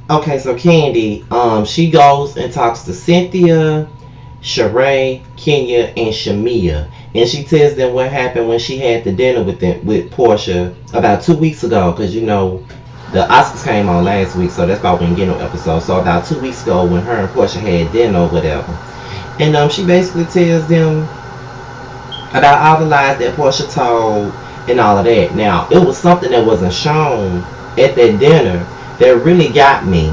Okay, so Kandi, she goes and talks to Cynthia, Sheree, Kenya, and Shamia. And she tells them what happened when she had the dinner with Porsha about 2 weeks ago. Because, the Oscars came on last week, so that's why we didn't get no episode. So about 2 weeks ago when her and Porsha had dinner or whatever. And she basically tells them about all the lies that Porsha told and all of that. Now, it was something that wasn't shown at that dinner that really got me.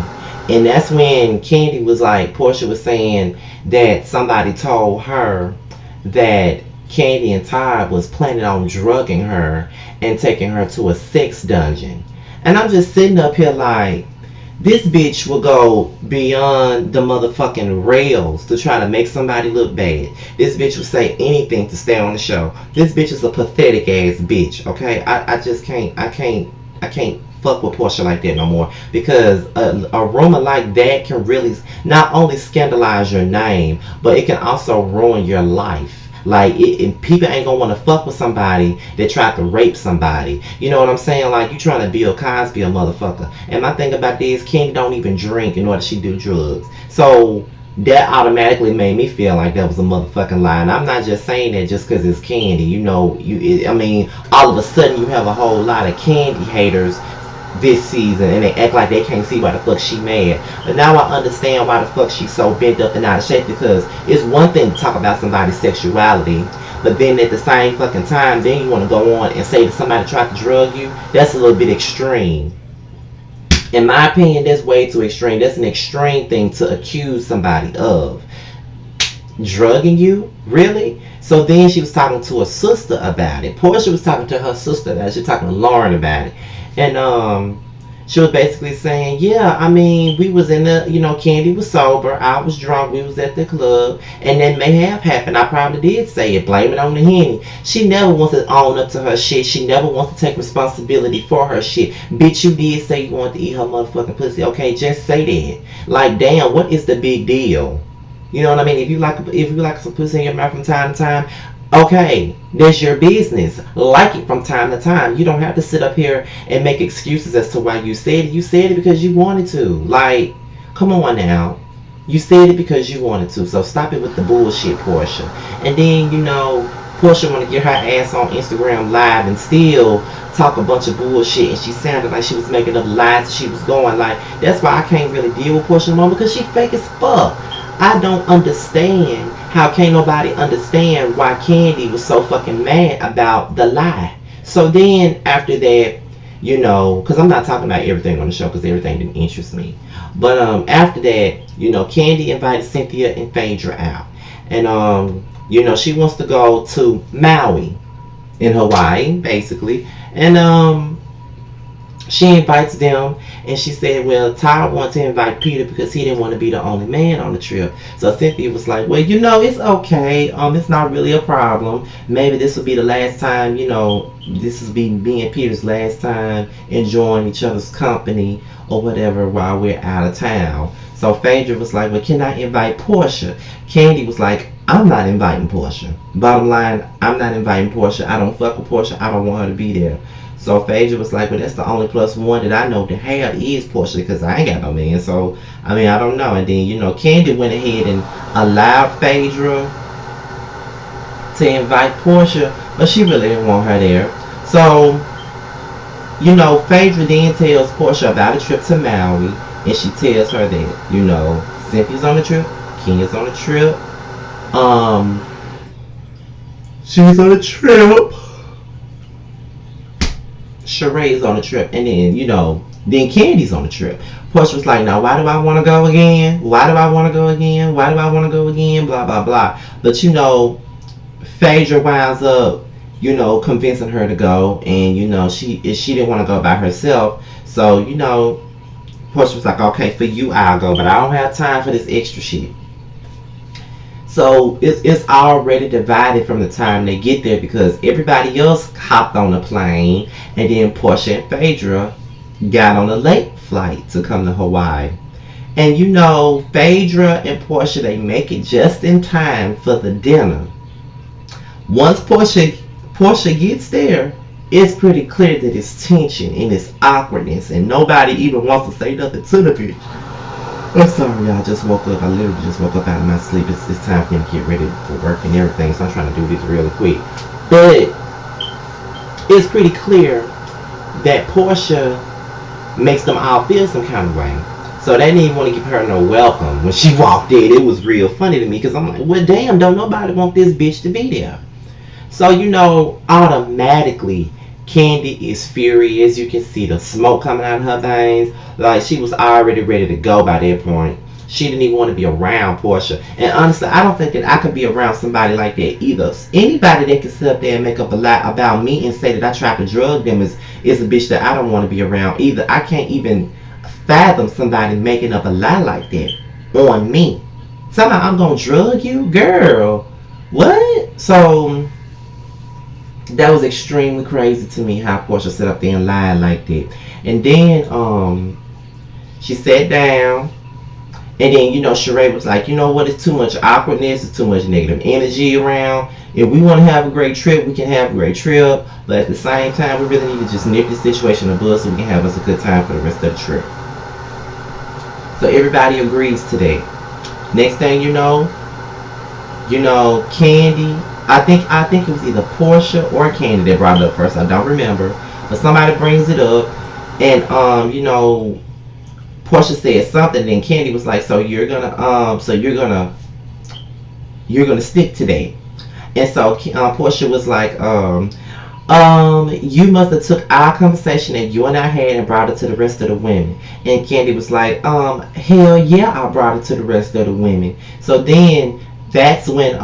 And that's when Kandi was like, Porsha was saying that somebody told her that Kandi and Todd was planning on drugging her and taking her to a sex dungeon. And I'm just sitting up here like, this bitch will go beyond the motherfucking rails to try to make somebody look bad. This bitch will say anything to stay on the show. This bitch is a pathetic ass bitch, okay? I just can't, I can't fuck with Porsha like that no more. Because a rumor like that can really not only scandalize your name, but it can also ruin your life. Like, people ain't gonna want to fuck with somebody that tried to rape somebody. You know what I'm saying? Like, you trying to Bill Cosby a motherfucker. And my thing about this, Kandi don't even drink in order she do drugs. So that automatically made me feel like that was a motherfucking lie. And I'm not just saying that just because it's Kandi. I mean, all of a sudden you have a whole lot of Kandi haters this season, and they act like they can't see why the fuck she mad. But now I understand why the fuck she's so bent up and out of shape, because it's one thing to talk about somebody's sexuality, but then at the same fucking time, then you want to go on and say that somebody tried to drug you. That's a little bit extreme. In my opinion, that's way too extreme. That's an extreme thing to accuse somebody of. Drugging you? Really? So then she was talking to her sister about it. Porsha was talking to her sister about it. She was talking to Lauren about it. And she was basically saying, yeah, I mean, we was in the, Kandi was sober, I was drunk, we was at the club, and that may have happened. I probably did say it, blame it on the Henny. She never wants to own up to her shit. She never wants to take responsibility for her shit. Bitch, you did say you wanted to eat her motherfucking pussy. Okay, just say that. Like, damn, what is the big deal? You know what I mean? If you like some pussy in your mouth from time to time, okay, that's your business. Like it from time to time. You don't have to sit up here and make excuses as to why you said it. You said it because you wanted to. Like, come on now. You said it because you wanted to. So stop it with the bullshit, Porsha. And then, Porsha want to get her ass on Instagram Live and still talk a bunch of bullshit. And she sounded like she was making up lies that she was going. Like, that's why I can't really deal with Porsha no more, because she fake as fuck. I don't understand how can't nobody understand why Kandi was so fucking mad about the lie. So then after that, because I'm not talking about everything on the show because everything didn't interest me. But after that, Kandi invited Cynthia and Phaedra out. And, she wants to go to Maui in Hawaii, basically. And she invites them, and she said, well, Tyra wanted to invite Peter because he didn't want to be the only man on the trip. So Cynthia was like, well, it's okay. It's not really a problem. Maybe this will be the last time, this will be me and Peter's last time enjoying each other's company or whatever while we're out of town. So Phaedra was like, well, can I invite Porsha? Kandi was like, I'm not inviting Porsha. Bottom line, I'm not inviting Porsha. I don't fuck with Porsha. I don't want her to be there. So Phaedra was like, well, that's the only plus one that I know to have is Porsha, because I ain't got no man. So, I mean, I don't know. And then, Kandi went ahead and allowed Phaedra to invite Porsha, but she really didn't want her there. So, Phaedra then tells Porsha about a trip to Maui, and she tells her that, Cynthia's on the trip, Kenya's on the trip, she's on a trip, Sheree's on the trip, and then, then Kandi's on the trip. Porsha was like, now, why do I want to go again? Why do I want to go again? Why do I want to go again? Blah, blah, blah. But, Phaedra winds up, convincing her to go, and, she didn't want to go by herself. So, Porsha was like, okay, for you, I'll go, but I don't have time for this extra shit. So it's already divided from the time they get there, because everybody else hopped on the plane, and then Porsha and Phaedra got on a late flight to come to Hawaii. And Phaedra and Porsha, they make it just in time for the dinner. Once Porsha gets there, it's pretty clear that it's tension and it's awkwardness, and nobody even wants to say nothing to the bitch. I'm sorry, y'all. Just woke up. I literally just woke up out of my sleep. It's time for me to get ready for work and everything, so I'm trying to do this really quick. But it's pretty clear that Porsha makes them all feel some kind of way. So they didn't even want to give her no welcome when she walked in. It was real funny to me because I'm like, well, damn, don't nobody want this bitch to be there. So, automatically, Kandi is furious. You can see the smoke coming out of her veins. Like, she was already ready to go by that point. She didn't even want to be around Porsha. And honestly, I don't think that I could be around somebody like that either. Anybody that can sit up there and make up a lie about me and say that I tried to drug them is a bitch that I don't want to be around either. I can't even fathom somebody making up a lie like that on me. Somehow I'm going to drug you? Girl, what? So that was extremely crazy to me how Porsha sat up there and lied like that. And then she sat down. And then, Sheree was like, you know what, it's too much awkwardness, it's too much negative energy around. If we want to have a great trip, we can have a great trip. But at the same time, we really need to just nip this situation in the bud so we can have us a good time for the rest of the trip. So everybody agrees to that. Next thing you know, Kandi, I think it was either Porsha or Kandi that brought it up first. I don't remember. But somebody brings it up. And, Porsha said something, then Kandi was like, so you're gonna stick to that. And so Porsha was like, you must have took our conversation that you and I had and brought it to the rest of the women. And Kandi was like, hell yeah, I brought it to the rest of the women. So then that's when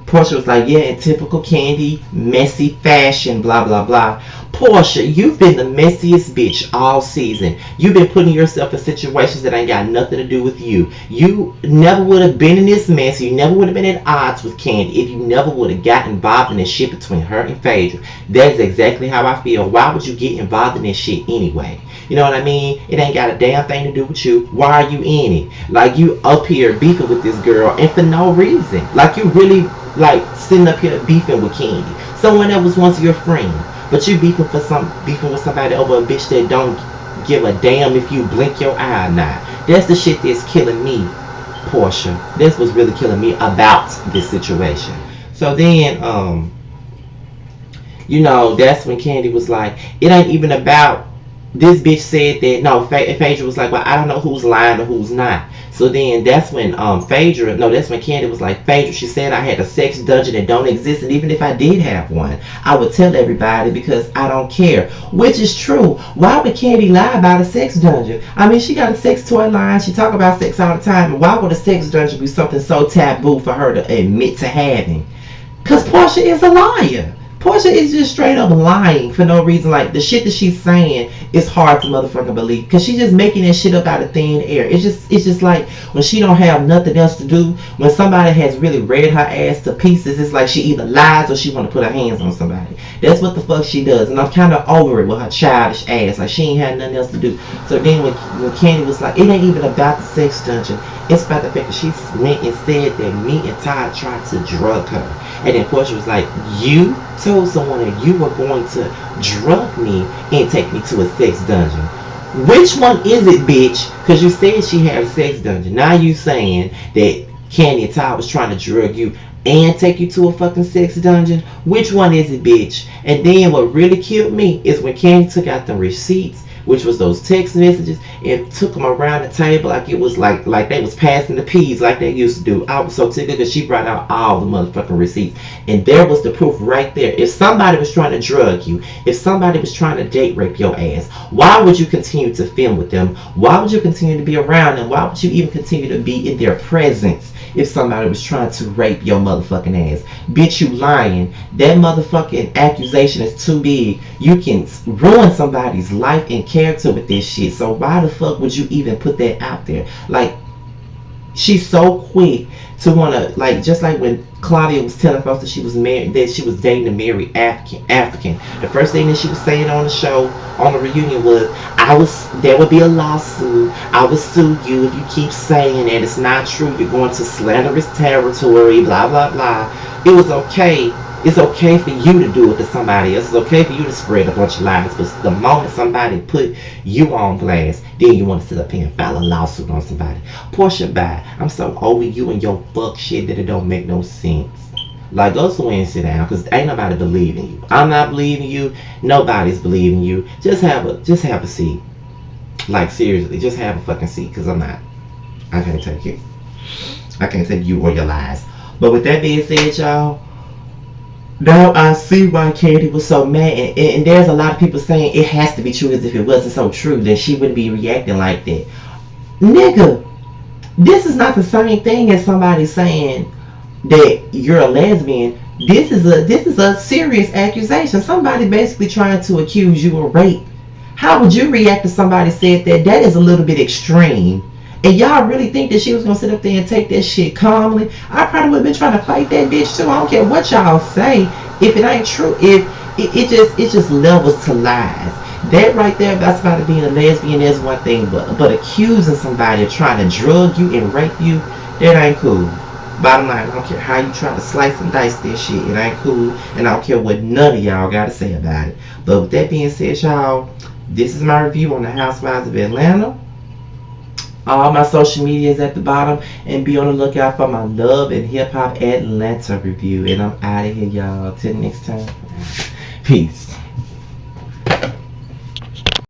Porsha was like, yeah, in typical Kandi, messy fashion, blah, blah, blah. Porsha, you've been the messiest bitch all season. You've been putting yourself in situations that ain't got nothing to do with you. You never would have been in this mess. You never would have been at odds with Kandi if you never would have got involved in this shit between her and Phaedra. That's exactly how I feel. Why would you get involved in this shit anyway? You know what I mean? It ain't got a damn thing to do with you. Why are you in it? Like, you up here beefing with this girl and for no reason. Like, you really like sitting up here beefing with Kandi, someone that was once your friend, but you beefing with somebody over a bitch that don't give a damn if you blink your eye or not. That's the shit that's killing me, Porsha. That's what's really killing me about this situation. So then, that's when Kandi was like, it ain't even about. This bitch said that, no, Phaedra was like, well, I don't know who's lying or who's not. So then that's when that's when Kandi was like, Phaedra, she said I had a sex dungeon that don't exist, and even if I did have one, I would tell everybody because I don't care. Which is true. Why would Kandi lie about a sex dungeon? I mean, she got a sex toy line, she talk about sex all the time, and why would a sex dungeon be something so taboo for her to admit to having? Because Porsha is a liar. Porsha is just straight up lying for no reason. Like, the shit that she's saying is hard to motherfucking believe because she's just making that shit up out of thin air. It's just like when she don't have nothing else to do, when somebody has really read her ass to pieces, it's like she either lies or she want to put her hands on somebody. That's what the fuck she does, and I'm kind of over it with her childish ass. Like, she ain't had nothing else to do. So then when Kandi was like, it ain't even about the sex dungeon, it's about the fact that she went and said that me and Todd tried to drug her. And then Porsha was like, you told someone that you were going to drug me and take me to a sex dungeon. Which one is it, bitch? Because you said she had a sex dungeon. Now you saying that Kandi and Todd was trying to drug you and take you to a fucking sex dungeon? Which one is it, bitch? And then what really killed me is when Kandi took out the receipts, which was those text messages, and took them around the table like it was like they was passing the peas like they used to do. I was so tickled because she brought out all the motherfucking receipts, and there was the proof right there. If somebody was trying to drug you, if somebody was trying to date rape your ass, why would you continue to film with them? Why would you continue to be around them? Why would you even continue to be in their presence if somebody was trying to rape your motherfucking ass? Bitch, you lying. That motherfucking accusation is too big. You can ruin somebody's life and character with this shit. So why the fuck would you even put that out there? Like, she's so quick to want to, like, just like when Claudia was telling folks that she was married, that she was dating a married African. The first thing that she was saying on the show, on the reunion, was, there would be a lawsuit. I would sue you if you keep saying that it's not true. You're going to slanderous territory, blah, blah, blah. It was okay. It's okay for you to do it to somebody else. It's okay for you to spread a bunch of lies. But the moment somebody put you on blast, then you want to sit up here and file a lawsuit on somebody. Porsha, bye. I'm so over you and your fuck shit that it don't make no sense. Like, go somewhere and sit down, because ain't nobody believing you. I'm not believing you. Nobody's believing you. Just have a seat. Like, seriously, just have a fucking seat, because I can't take it. I can't take you or your lies. But with that being said, y'all, now I see why Kandi was so mad, and there's a lot of people saying it has to be true, as if it wasn't so true, then she wouldn't be reacting like that. Nigga, this is not the same thing as somebody saying that you're a lesbian. This is a serious accusation. Somebody basically trying to accuse you of rape. How would you react if somebody said that? That is a little bit extreme. And y'all really think that she was gonna sit up there and take that shit calmly? I probably would have been trying to fight that bitch too. I don't care what y'all say. If it ain't true, if it just levels to lies. That right there, that's about being a lesbian is one thing, but accusing somebody of trying to drug you and rape you, that ain't cool. Bottom line, I don't care how you try to slice and dice this shit, it ain't cool, and I don't care what none of y'all gotta say about it. But with that being said, y'all, this is my review on the Housewives of Atlanta. All my social media is at the bottom, and be on the lookout for my Love and Hip Hop Atlanta review. And I'm out of here, y'all. Till next time. Peace.